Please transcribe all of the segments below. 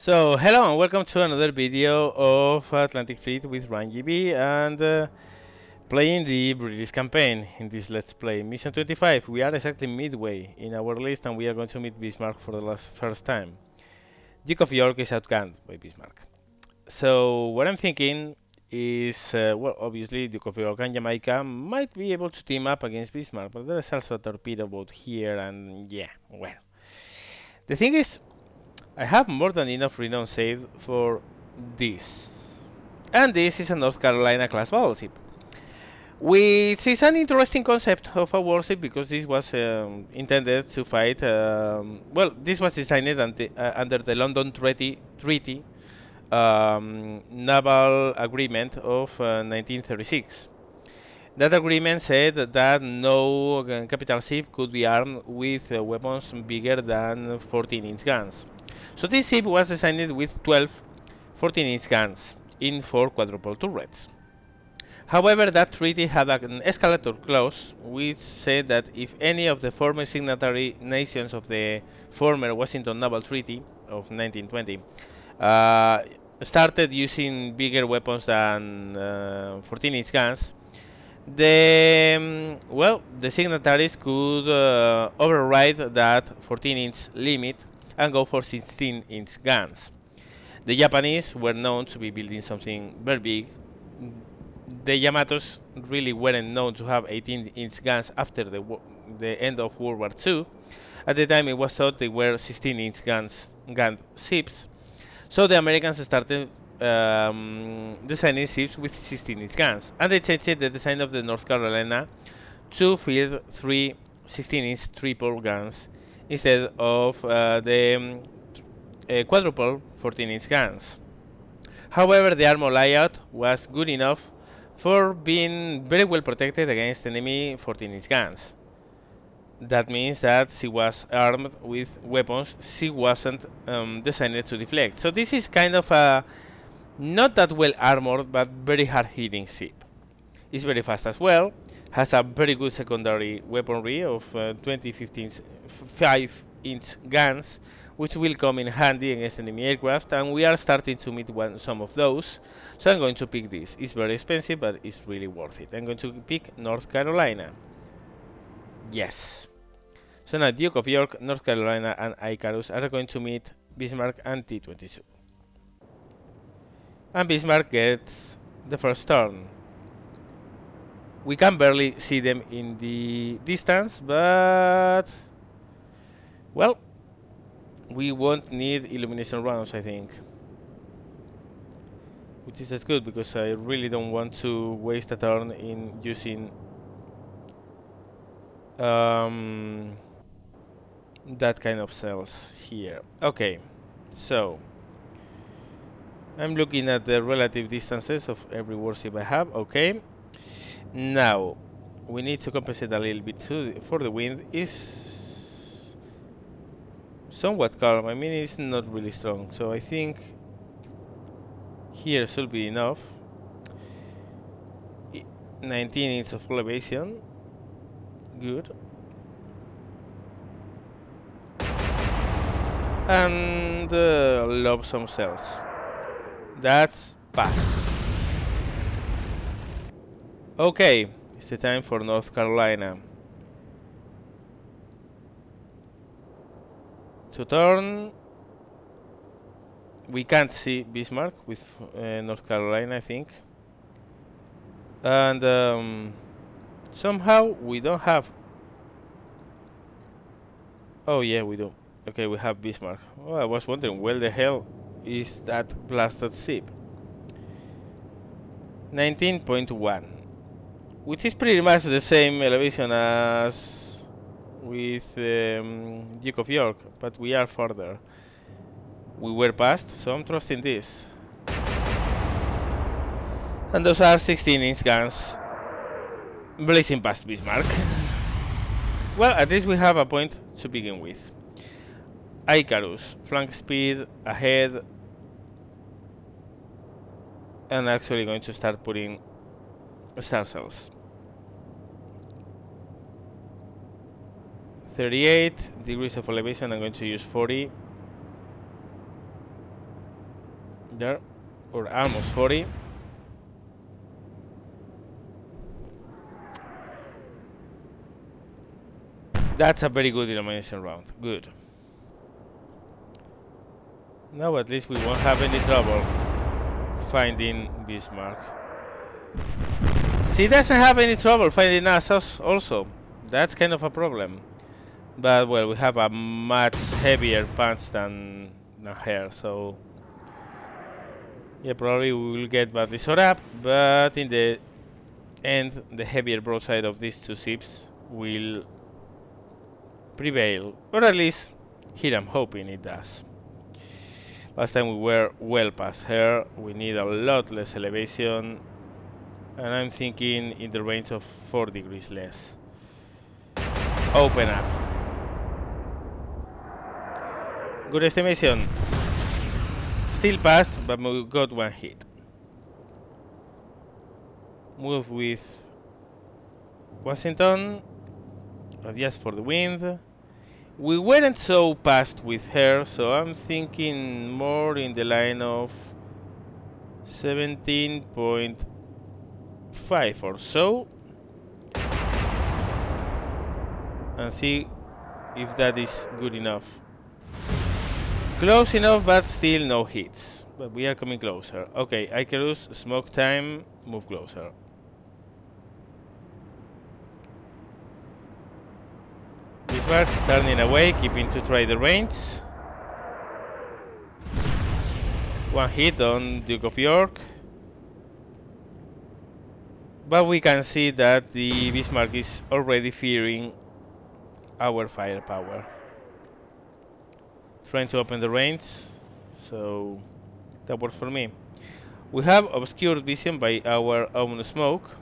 So, hello and welcome to another video of Atlantic Fleet with RunGB and playing the British campaign in this Let's Play. Mission 25, we are exactly midway in our list and we are going to meet Bismarck for the first time. Duke of York is outgunned by Bismarck. So, what I'm thinking is, well, obviously Duke of York and Jamaica might be able to team up against Bismarck, but there's also a torpedo boat here and yeah, well. The thing is, I have more than enough renown saved for this. And this is a North Carolina class battleship. Which is an interesting concept of a warship because this was intended to fight. Well, this was designed under the London Treaty Naval Agreement of 1936. That agreement said that no capital ship could be armed with weapons bigger than 14-inch guns. So this ship was designed with 12 14-inch guns in 4 quadruple turrets. However, that treaty had an escalator clause which said that if any of the former signatory nations of the former Washington Naval Treaty of 1920 uh, started using bigger weapons than 14-inch guns, the signatories could override that 14-inch limit and go for 16-inch guns. The Japanese were known to be building something very big. The Yamatos really weren't known to have 18-inch guns after the end of World War II. At the time, it was thought they were 16-inch gun ships. So the Americans started designing ships with 16-inch guns, and they changed the design of the North Carolina to field 3 16-inch triple guns instead of the quadruple 14-inch guns. However, the armor layout was good enough for being very well protected against enemy 14-inch guns. That means that she was armed with weapons she wasn't designed to deflect. So this is kind of a not that well armored but very hard hitting ship. It's very fast as well, has a very good secondary weaponry of 5-inch guns, which will come in handy against enemy aircraft, and we are starting to meet some of those. So I'm going to pick this. It's very expensive, but it's really worth it. I'm going to pick North Carolina. Yes. So now Duke of York, North Carolina, and Icarus are going to meet Bismarck and T-22. And Bismarck gets the first turn. We can barely see them in the distance, but well, we won't need illumination rounds, I think. Which is as good because I really don't want to waste a turn in using that kind of cells here. Okay, so I'm looking at the relative distances of every warship I have. Okay, now we need to compensate a little bit too for the wind. Is somewhat calm. I mean, it's not really strong, so I think here should be enough. 19 inches of elevation. Good. And lob some cells. That's passed. Okay, it's the time for North Carolina. To turn. We can't see Bismarck with North Carolina, I think. And somehow we don't have. Oh yeah, we do. Okay, we have Bismarck. Oh, I was wondering where the hell is that blasted ship? 19.1, which is pretty much the same elevation as with Duke of York, but we are further. We were past, so I'm trusting this. And those are 16-inch guns blazing past Bismarck. Well, at least we have a point to begin with. Icarus, flank speed, ahead, and actually going to start putting star cells. 38 degrees of elevation, I'm going to use 40. there, or almost 40. That's a very good elimination round. Good. Now at least we won't have any trouble finding Bismarck. She doesn't have any trouble finding us also. That's kind of a problem. But well, we have a much heavier punch than her, so yeah, probably we will get badly shot up, but in the end, the heavier broadside of these two ships will prevail, or at least here I'm hoping it does. Last time we were well past her, we need a lot less elevation, and I'm thinking in the range of 4 degrees less. Open up. Good estimation. Still passed, but we got one hit. Move with Washington. Adjust for the wind. We weren't so fast with her, so I'm thinking more in the line of 17.5 or so. And see if that is good enough. Close enough, but still no hits. But we are coming closer. Okay, Icarus, smoke time, move closer. Bismarck turning away, keeping to try the range. One hit on Duke of York. But we can see that the Bismarck is already fearing our firepower. Trying to open the range, so that works for me. We have obscured vision by our own smoke.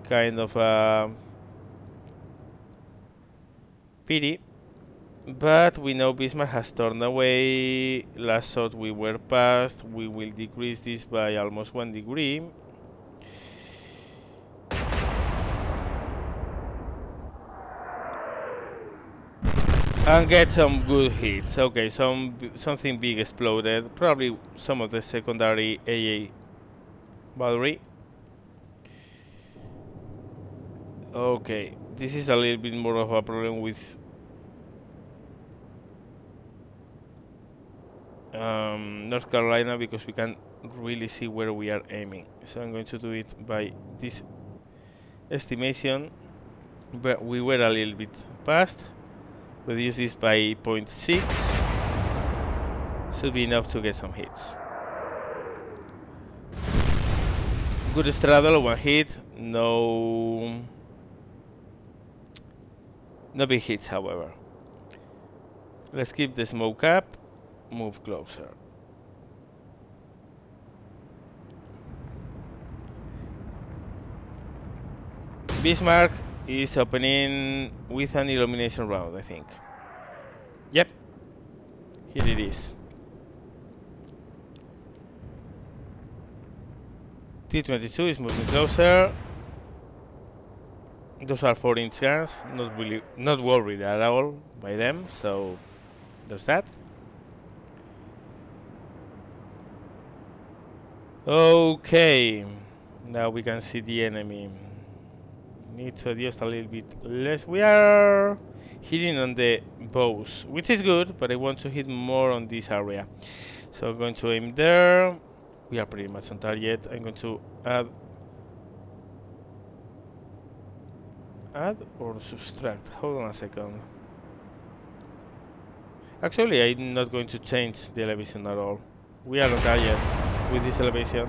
Kind of a pity. But we know Bismarck has turned away. Last shot we were past. We will decrease this by almost 1 degree. And get some good hits. Okay, something big exploded. Probably some of the secondary AA battery. Okay, this is a little bit more of a problem with North Carolina because we can't really see where we are aiming. So I'm going to do it by this estimation. But we were a little bit past. Reduce this by 0.6. Should be enough to get some hits. Good straddle, one hit. No big hits, however. Let's keep the smoke up. Move closer. Bismarck is opening with an illumination round, I think. Yep. Here it is. T-22 is moving closer. Those are 4-inch guns. Not worried at all by them, so there's that. Okay, now we can see the enemy. Need to adjust a little bit less. We are hitting on the bows, which is good, but I want to hit more on this area. So I'm going to aim there. We are pretty much on target. I'm going to add or subtract. Hold on a second. Actually, I'm not going to change the elevation at all. We are on target with this elevation.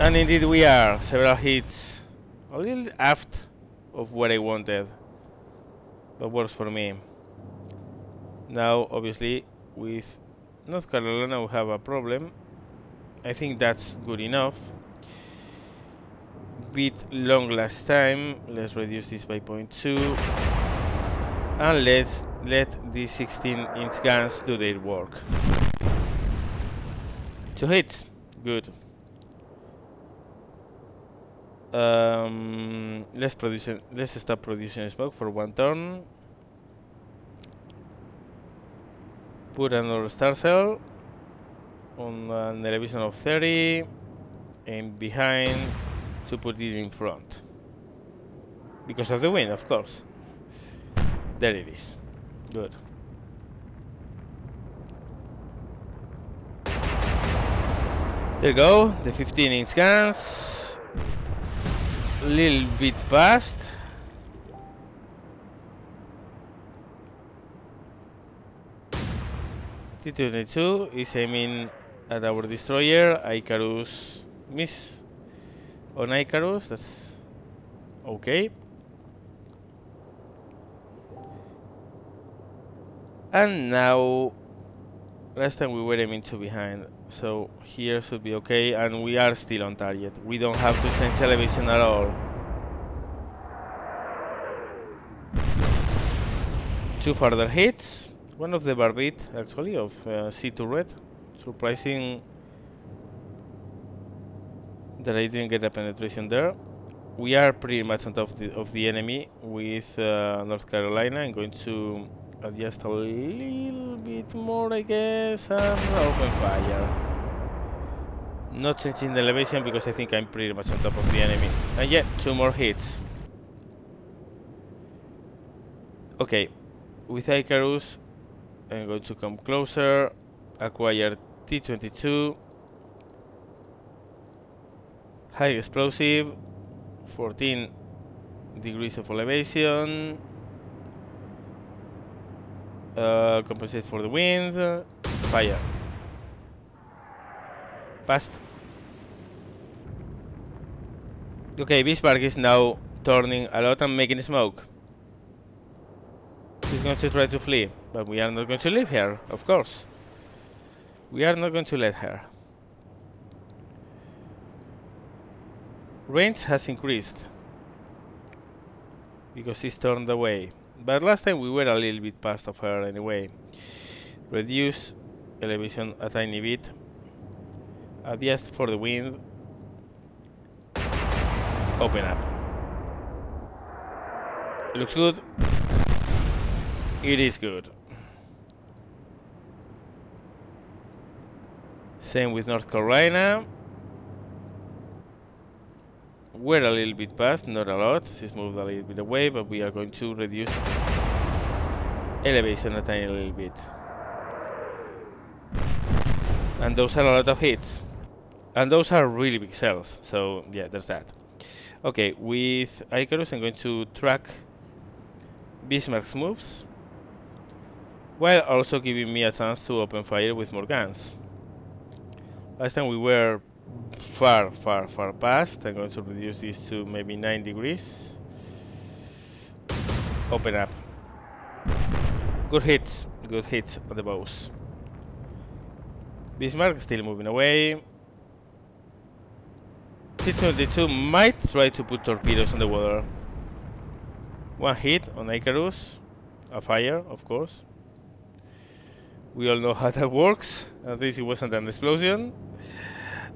And indeed we are. Several hits. A little aft of what I wanted. But works for me. Now, obviously, with North Carolina we have a problem. I think that's good enough. Bit long last time. Let's reduce this by 0.2. And let's let these 16-inch guns do their work. 2 hits. Good. Let's stop producing smoke for 1 turn. Put another star cell on an elevation of 30 and behind to put it in front. Because of the wind, of course. There it is. Good. There you go, the 15-inch guns. Little bit fast. T-22 is aiming at our destroyer. Icarus miss on Icarus. That's okay. And now, last time we were aiming to behind, so here should be okay, and we are still on target. We don't have to change elevation at all. 2 further hits. One of the barbit, actually, of C turret. Surprising that I didn't get a penetration there. We are pretty much on top of the enemy with North Carolina. I'm going to adjust a little bit more, I guess, and open fire. Not changing the elevation because I think I'm pretty much on top of the enemy. And yeah, 2 more hits. Okay, with Icarus, I'm going to come closer, acquire T-22, high explosive, 14 degrees of elevation, compensate for the wind, fire. Passed. Okay, Bismarck is now turning a lot and making smoke. He's going to try to flee, but we are not going to leave her, of course. We are not going to let her. Range has increased because he's turned away. But last time we were a little bit past of her anyway. Reduce elevation a tiny bit. Adjust for the wind. Open up. Looks good. It is good. Same with North Carolina. We're a little bit past, not a lot. She's moved a little bit away, but we are going to reduce elevation a tiny little bit. And those are a lot of hits. And those are really big cells, so yeah, there's that. Okay, with Icarus I'm going to track Bismarck's moves, while also giving me a chance to open fire with more guns. Last time we were far past. I'm going to reduce this to maybe 9 degrees. Open up. Good hits on the bows. Bismarck still moving away. T-22 might try to put torpedoes on the water. 1 hit on Icarus. A fire, of course. We all know how that works. At least it wasn't an explosion.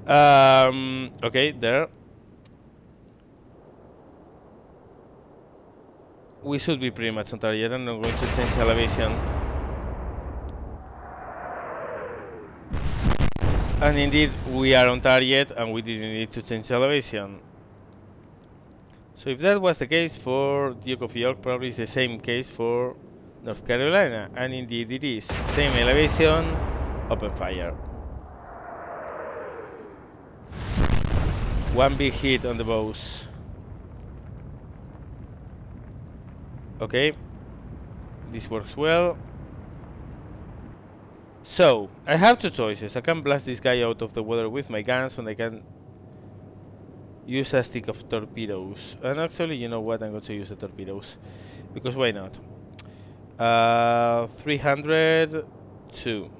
Okay, there. We should be pretty much on target. I'm not going to change elevation. And indeed, we are on target and we didn't need to change elevation. So if that was the case for Duke of York, probably it's the same case for North Carolina. And indeed it is. Same elevation, open fire. 1 big hit on the bows. Okay, this works well. So, I have 2 choices. I can blast this guy out of the water with my guns, and I can use a stick of torpedoes. And actually, you know what? I'm going to use the torpedoes. Because why not? 302.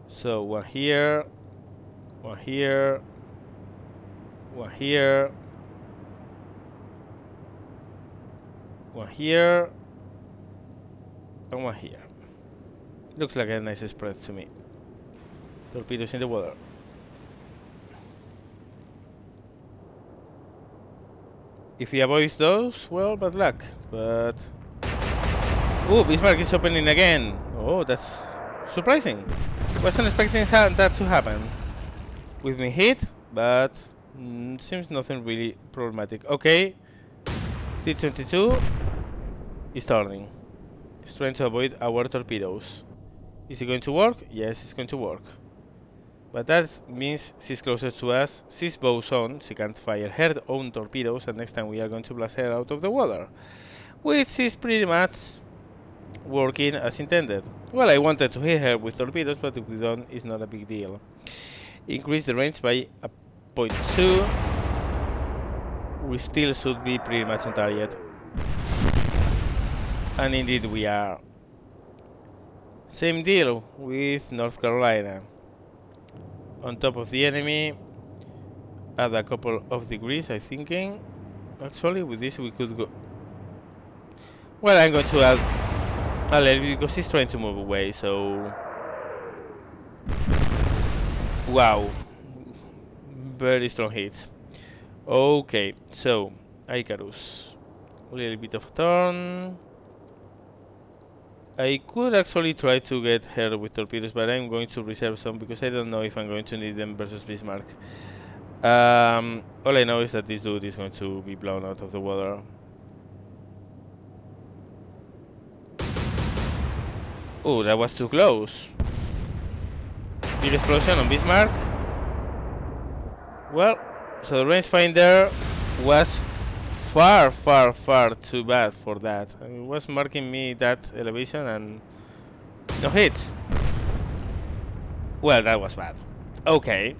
So, 1 here, 1 here, 1 here, 1 here, and 1 here. Looks like a nice spread to me. Torpedoes in the water. If he avoids those, well, bad luck. But Oh, Bismarck is opening again. Oh, that's surprising. Wasn't expecting that to happen. We've been hit, but seems nothing really problematic. Okay, T-22 is turning. It's trying to avoid our torpedoes. Is it going to work? Yes, it's going to work. But that means she's closer to us, she's bows on, she can't fire her own torpedoes, and next time we are going to blast her out of the water. Which is pretty much working as intended. Well, I wanted to hit her with torpedoes, but if we don't, it's not a big deal. Increase the range by a 0.2. We still should be pretty much on target. And indeed we are. Same deal with North Carolina. On top of the enemy, add a couple of degrees, I'm thinking. Actually, with this we could go. Well, I'm going to add a little bit because he's trying to move away, so. Wow. Very strong hits. Okay, so Icarus. A little bit of turn. I could actually try to get her with torpedoes, but I'm going to reserve some because I don't know if I'm going to need them versus Bismarck. All I know is that this dude is going to be blown out of the water. Oh, that was too close. Big explosion on Bismarck. Well, so the rangefinder was far, far, far too bad for that. It was marking me that elevation and no hits. Well, that was bad. Okay.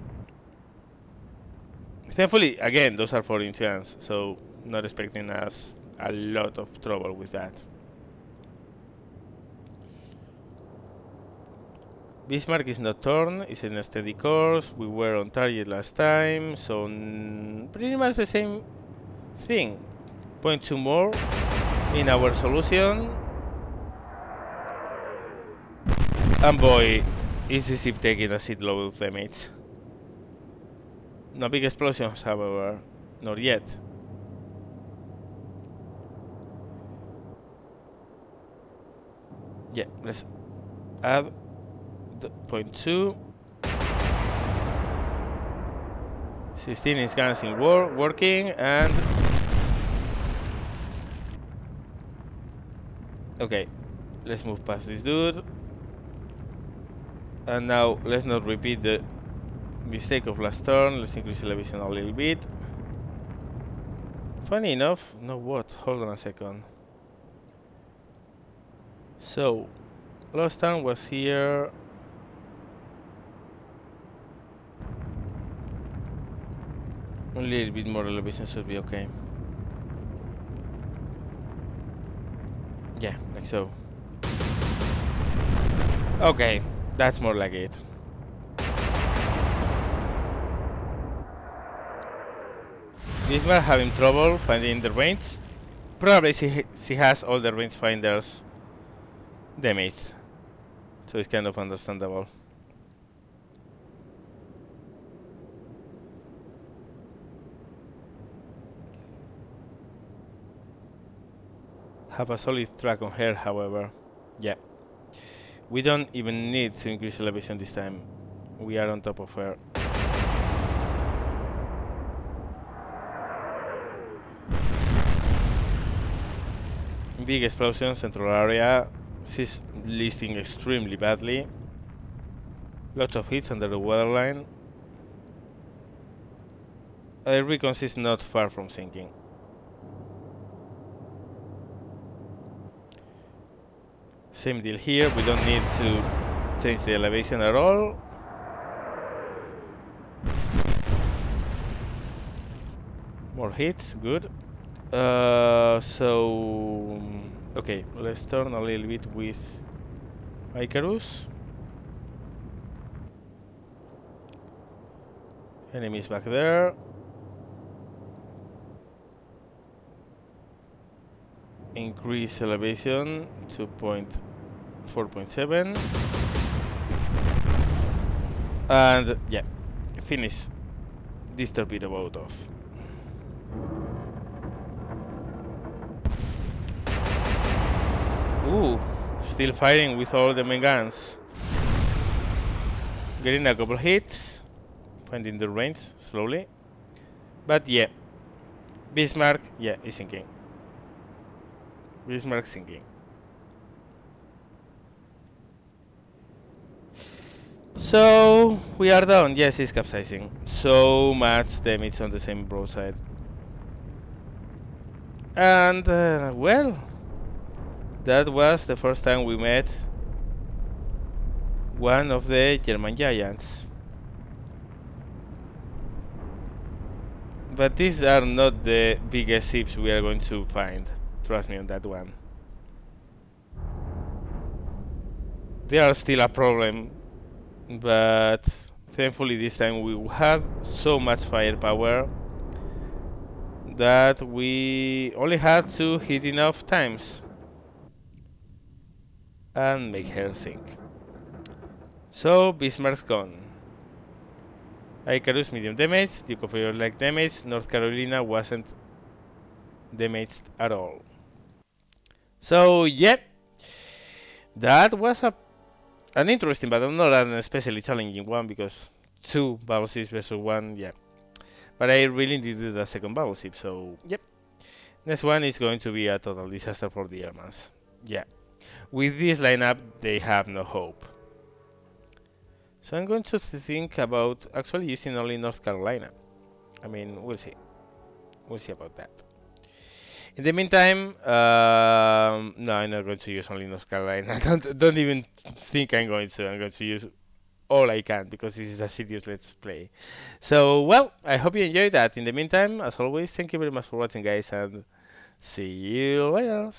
Thankfully, again, those are 4-inch guns, so not expecting us a lot of trouble with that. Bismarck is not torn, it's in a steady course. We were on target last time, so pretty much the same thing. 0.2 more in our solution. And boy, is this ship taking a shitload of damage. No big explosions, however, not yet. Yeah, let's add the 0.2. 16 is guns in working, and okay, let's move past this dude. And now let's not repeat the mistake of last turn. Let's increase elevation a little bit. Funny enough, no what? Hold on a second. So, last turn was here. A little bit more elevation should be okay. Yeah, like so. Okay, that's more like it. Bismarck having trouble finding the range. Probably she has all the rangefinders damaged, so it's kind of understandable. Have a solid track on her, however. Yeah. We don't even need to increase elevation this time. We are on top of her. Big explosion, central area. She's listing extremely badly. Lots of hits under the waterline. Recon is not far from sinking. Same deal here, we don't need to change the elevation at all. More hits, good. Okay, let's turn a little bit with Icarus. Enemies back there. Increase elevation to 4.7. And yeah, finish this torpedo boat off. Ooh, still firing with all the main guns. Getting a couple hits, finding the range slowly. But yeah, Bismarck, yeah, is sinking. Bismarck sinking. So we are done. Yes, it's capsizing. So much damage on the same broadside. And well, that was the first time we met one of the German giants. But these are not the biggest ships we are going to find. Trust me on that one. They are still a problem, but thankfully this time we had so much firepower that we only had to hit enough times and make her sink. So Bismarck's gone. Icarus medium damage, Duke of York light damage, North Carolina wasn't damaged at all. So yep, that was an interesting battle, not an especially challenging one because two battleships versus one, yeah. But I really needed a second battleship, so yep. Next one is going to be a total disaster for the Germans. Yeah. With this lineup, they have no hope. So I'm going to think about actually using only North Carolina. I mean, we'll see. We'll see about that. In the meantime, no, I'm not going to use only North Carolina. Don't even think I'm going to. I'm going to use all I can because this is a serious let's play. So, well, I hope you enjoyed that. In the meantime, as always, thank you very much for watching, guys, and see you later.